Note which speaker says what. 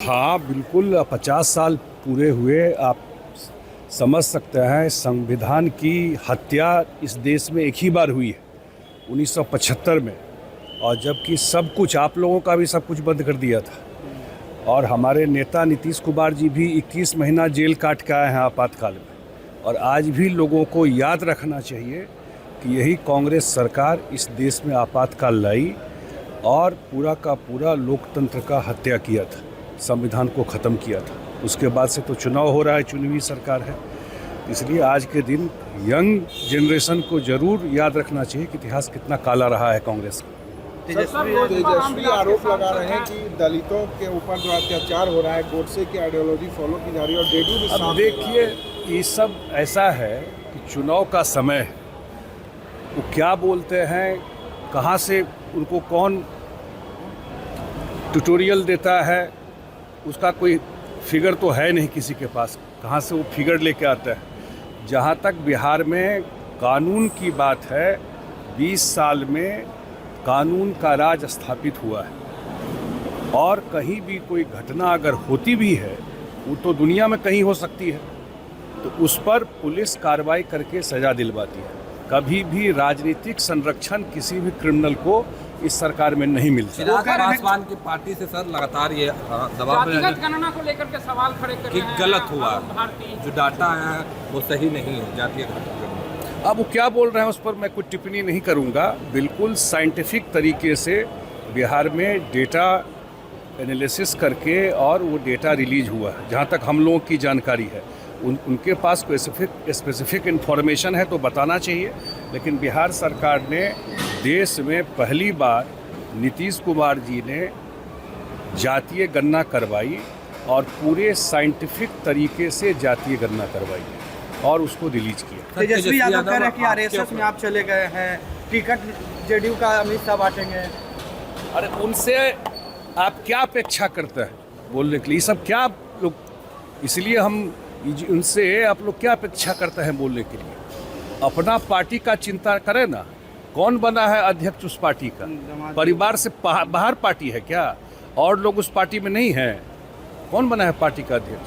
Speaker 1: हाँ बिल्कुल, 50 साल पूरे हुए। आप समझ सकते हैं संविधान की हत्या इस देश में एक ही बार हुई है 1975 में, और जबकि सब कुछ आप लोगों का भी सब कुछ बंद कर दिया था। और हमारे नेता नीतीश कुमार जी भी 21 महीना जेल काट के आए हैं आपातकाल में। और आज भी लोगों को याद रखना चाहिए कि यही कांग्रेस सरकार इस देश में आपातकाल लाई और पूरा का पूरा लोकतंत्र का हत्या किया था, संविधान को ख़त्म किया था। उसके बाद से तो चुनाव हो रहा है, चुनी हुई सरकार है। इसलिए आज के दिन यंग जनरेशन को ज़रूर याद रखना चाहिए कि इतिहास कितना काला रहा है कांग्रेस का।
Speaker 2: तेजस्वी आरोप लगा रहे हैं कि दलितों के ऊपर जो अत्याचार हो रहा है, गोडसे की आइडियोलॉजी फॉलो की जा रही है और जेडीयू भी
Speaker 1: अब देखिए, ये सब ऐसा है कि चुनाव का समय है, वो क्या बोलते हैं, कहाँ से उनको कौन ट्यूटोरियल देता है, उसका कोई फिगर तो है नहीं किसी के पास, कहाँ से वो फिगर लेके आता है। जहाँ तक बिहार में कानून की बात है, 20 साल में कानून का राज स्थापित हुआ है, और कहीं भी कोई घटना अगर होती भी है, वो तो दुनिया में कहीं हो सकती है, तो उस पर पुलिस कार्रवाई करके सज़ा दिलवाती है। कभी भी राजनीतिक संरक्षण किसी भी क्रिमिनल को इस सरकार में नहीं मिलता।
Speaker 3: चिराग पासवान की पार्टी से सर लगातार ये दबाव में
Speaker 4: जातिगत गणना को लेकर के सवाल खड़े कर
Speaker 3: कि
Speaker 4: रहे हैं।
Speaker 3: गलत हुआ,
Speaker 4: भारतीय
Speaker 3: जो डाटा है वो सही नहीं है जातीय गणना।
Speaker 1: अब वो क्या बोल रहे हैं उस पर मैं कुछ टिप्पणी नहीं करूंगा। बिल्कुल साइंटिफिक तरीके से बिहार में डेटा एनालिसिस करके और वो डेटा रिलीज हुआ है, जहाँ तक हम लोगों की जानकारी है। उनके पास कोई स्पेसिफिक इन्फॉर्मेशन है तो बताना चाहिए। लेकिन बिहार सरकार ने देश में पहली बार नीतीश कुमार जी ने जातीय गणना करवाई और पूरे साइंटिफिक तरीके से जातीय गणना करवाई और उसको रिलीज किया।
Speaker 5: तेजस्वी यादव कह रहे हैं कि आरएसएस में आप चले गए हैं, टिकट जेडीयू का अमित शाह बांटेंगे।
Speaker 1: अरे उनसे आप क्या अपेक्षा करते हैं बोलने के लिए? ये सब क्या आप लोग, इसलिए हम उनसे आप लोग क्या अपेक्षा करते हैं बोलने के लिए? अपना पार्टी का चिंता करें ना। कौन बना है अध्यक्ष उस पार्टी का? परिवार से बाहर पार्टी है क्या? और लोग उस पार्टी में नहीं हैं? कौन बना है पार्टी का अध्यक्ष?